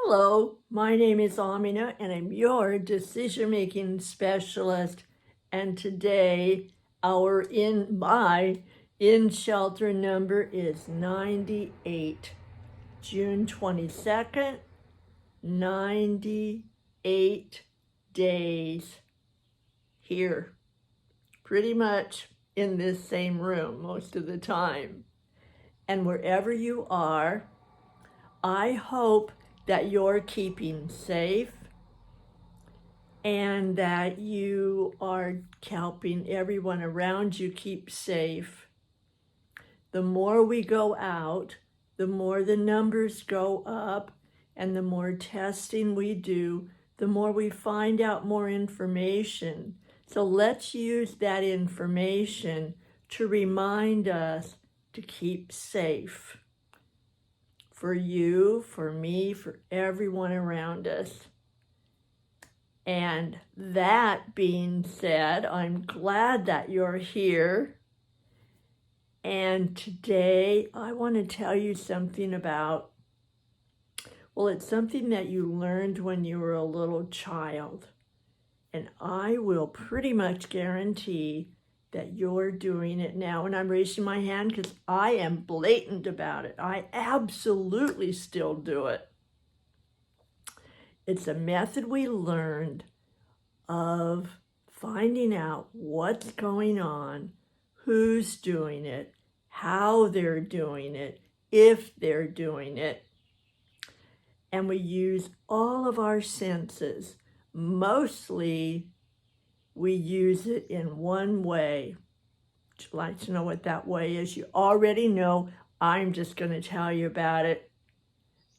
Hello, my name is Amina and I'm your decision-making specialist. And today my in-shelter number is 98. June 22nd, 98 days here, pretty much in this same room most of the time. And wherever you are, I hope that you're keeping safe and that you are helping everyone around you keep safe. The more we go out, the more the numbers go up, and the more testing we do, the more we find out more information. So let's use that information to remind us to keep safe. For you, for me, for everyone around us. And that being said, I'm glad that you're here. And today I want to tell you something about, well, it's something that you learned when you were a little child. And I will pretty much guarantee that you're doing it now. And I'm raising my hand because I am blatant about it. I absolutely still do it. It's a method we learned of finding out what's going on, who's doing it, how they're doing it, if they're doing it. And we use all of our senses. Mostly, we use it in one way. Would you like to know what that way is? You already know. I'm just going to tell you about it.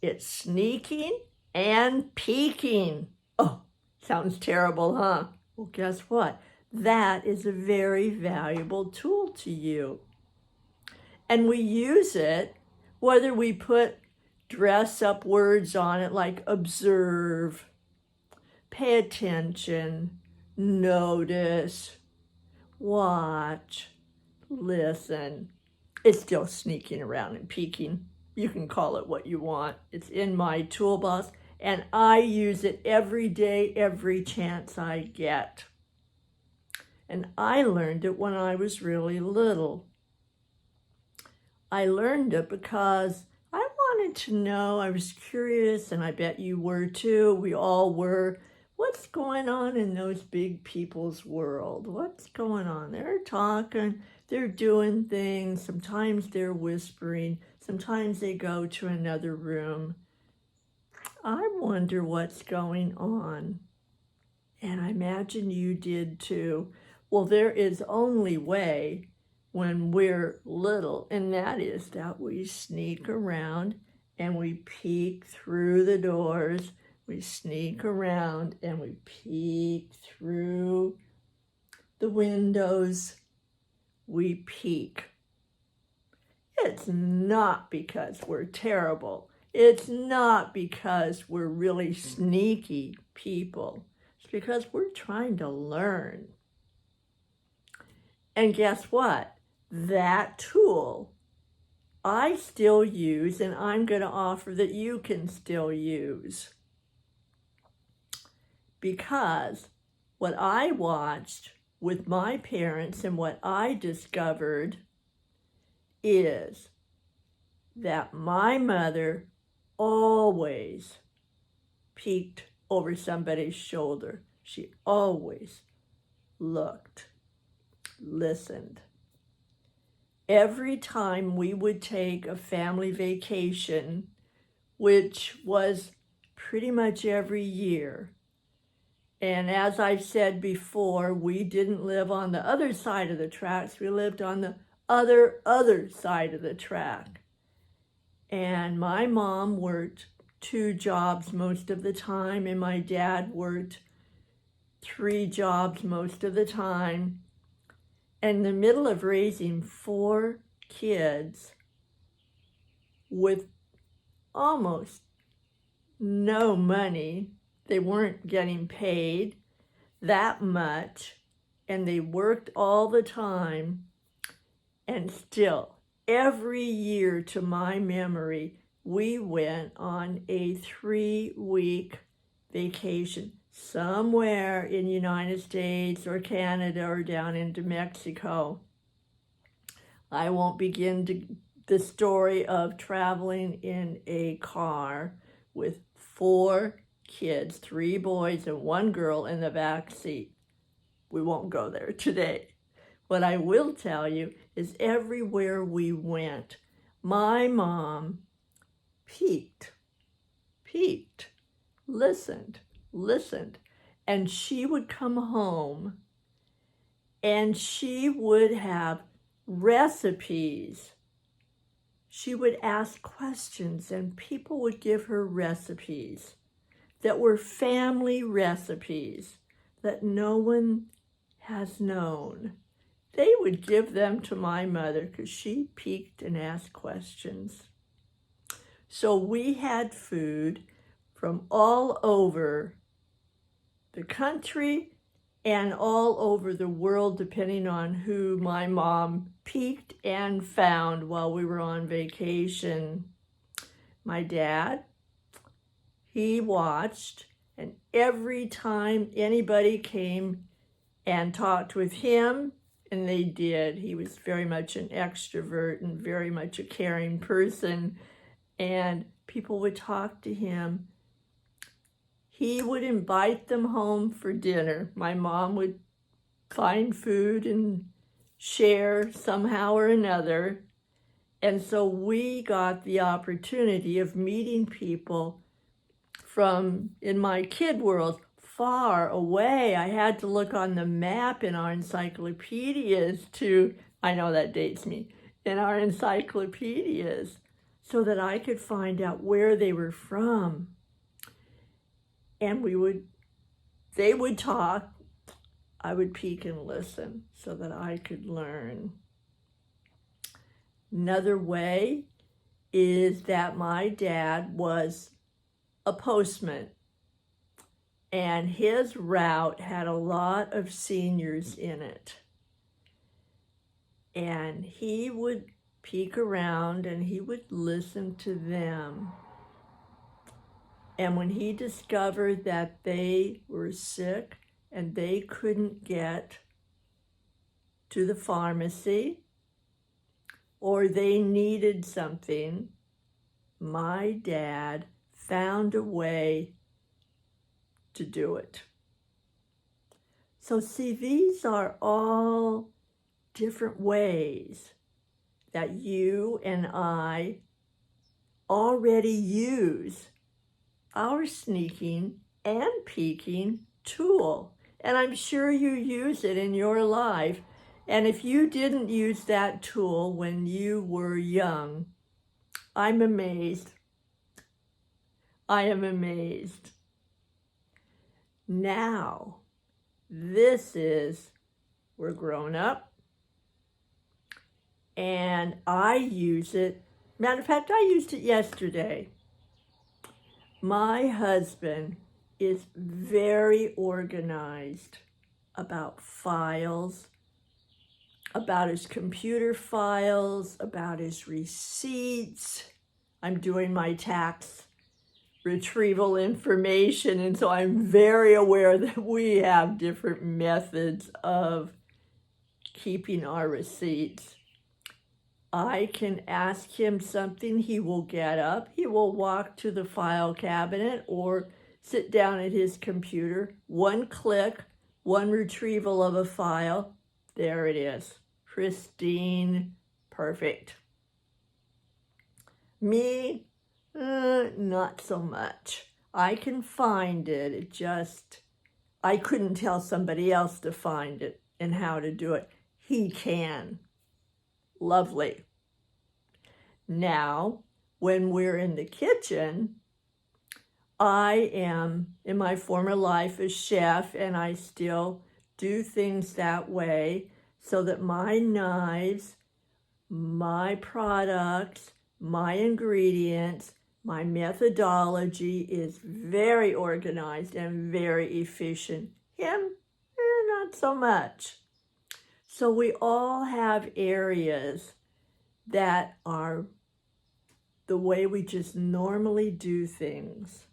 It's sneaking and peeking. Oh, sounds terrible, huh? Well, guess what? That is a very valuable tool to you. And we use it whether we put dress-up words on it like observe, pay attention, notice, watch, listen. It's still sneaking around and peeking. You can call it what you want. It's in my toolbox, and I use it every day, every chance I get. And I learned it when I was really little. I learned it because I wanted to know, I was curious, and I bet you were too, we all were, what's going on in those big people's world? What's going on? They're talking, they're doing things, sometimes they're whispering, sometimes they go to another room. I wonder what's going on. And I imagine you did too. Well, there is only way when we're little, and that is that we sneak around and we peek through the doors. We sneak around and we peek through the windows. We peek. It's not because we're terrible. It's not because we're really sneaky people. It's because we're trying to learn. And guess what? That tool I still use, and I'm going to offer that you can still use. Because what I watched with my parents and what I discovered is that my mother always peeked over somebody's shoulder. She always looked, listened. Every time we would take a family vacation, which was pretty much every year, and as I've said before, we didn't live on the other side of the tracks, we lived on the other side of the track. And my mom worked 2 jobs most of the time, and my dad worked 3 jobs most of the time. In the middle of raising 4 kids with almost no money, they weren't getting paid that much, and they worked all the time, and still, every year to my memory, we went on a 3-week vacation somewhere in the United States or Canada or down into Mexico. I won't begin the story of traveling in a car with 4 kids, 3 boys and 1 girl in the back seat. We won't go there today. What I will tell you is everywhere we went, my mom peeked, listened, and she would come home and she would have recipes. She would ask questions and people would give her recipes that were family recipes that no one has known. They would give them to my mother because she peeked and asked questions. So we had food from all over the country and all over the world, depending on who my mom peeked and found while we were on vacation. My dad, he watched, and every time anybody came and talked with him, and they did, he was very much an extrovert and very much a caring person, and people would talk to him. He would invite them home for dinner. My mom would find food and share somehow or another. And so we got the opportunity of meeting people from, in my kid world, far away. I had to look on the map in our encyclopedias I know that dates me, in our encyclopedias, so that I could find out where they were from. And they would talk, I would peek and listen so that I could learn. Another way is that my dad was a postman, and his route had a lot of seniors in it. And he would peek around and he would listen to them. And when he discovered that they were sick and they couldn't get to the pharmacy or they needed something, my dad found a way to do it. So see, these are all different ways that you and I already use our sneaking and peeking tool. And I'm sure you use it in your life. And if you didn't use that tool when you were young, I'm amazed. I am amazed. Now, we're grown up, and I use it. Matter of fact, I used it yesterday. My husband is very organized about files, about his computer files, about his receipts. I'm doing my tax retrieval information, and so I'm very aware that we have different methods of keeping our receipts. I can ask him something, he will get up, he will walk to the file cabinet or sit down at his computer. One click, one retrieval of a file, there it is. Pristine, perfect. Me, not so much. I can find it, I couldn't tell somebody else to find it and how to do it. He can. Lovely. Now, when we're in the kitchen, I am, in my former life, a chef, and I still do things that way so that my knives, my products, my ingredients, my methodology is very organized and very efficient. Him, not so much. So we all have areas that are the way we just normally do things.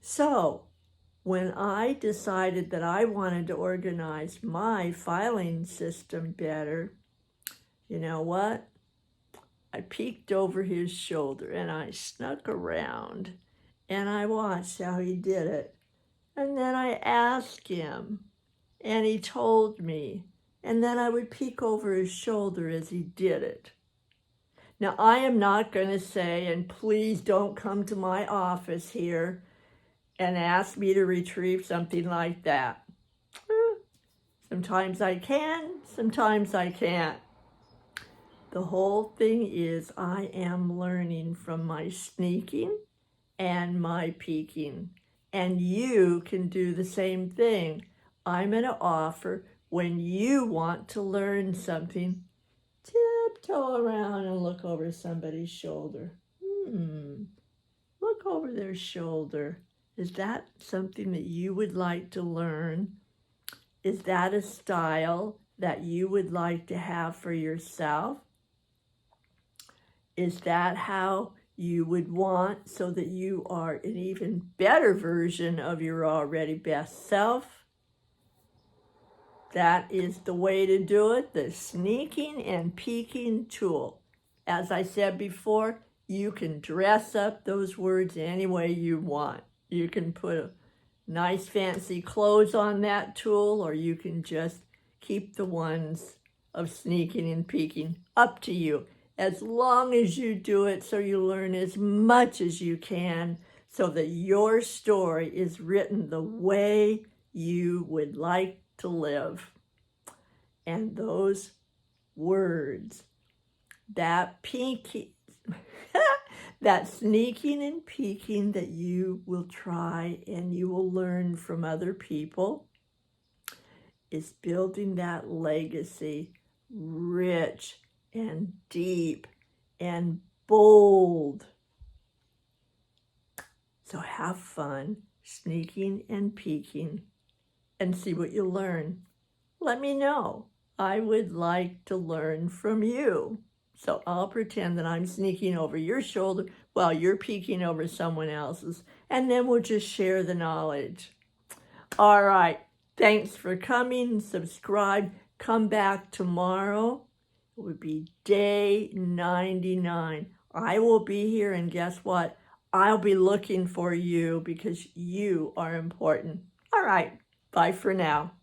So when I decided that I wanted to organize my filing system better, you know what? I peeked over his shoulder and I snuck around and I watched how he did it. And then I asked him and he told me. And then I would peek over his shoulder as he did it. Now, I am not going to say, and please don't come to my office here and ask me to retrieve something like that. Sometimes I can, sometimes I can't. The whole thing is I am learning from my sneaking and my peeking. And you can do the same thing. I'm going to offer, when you want to learn something, tiptoe around and look over somebody's shoulder. Look over their shoulder. Is that something that you would like to learn? Is that a style that you would like to have for yourself? Is that how you would want so that you are an even better version of your already best self? That is the way to do it, the sneaking and peeking tool. As I said before, you can dress up those words any way you want. You can put nice fancy clothes on that tool, or you can just keep the ones of sneaking and peeking. Up to you. As long as you do it so you learn as much as you can so that your story is written the way you would like to live. And those words, that peeking, that sneaking and peeking that you will try and you will learn from other people, is building that legacy rich and deep and bold. So have fun sneaking and peeking and see what you learn. Let me know. I would like to learn from you. So I'll pretend that I'm sneaking over your shoulder while you're peeking over someone else's, and then we'll just share the knowledge. All right. Thanks for coming. Subscribe. Come back tomorrow. It would be day 99. I will be here, and guess what? I'll be looking for you because you are important. All right. Bye for now.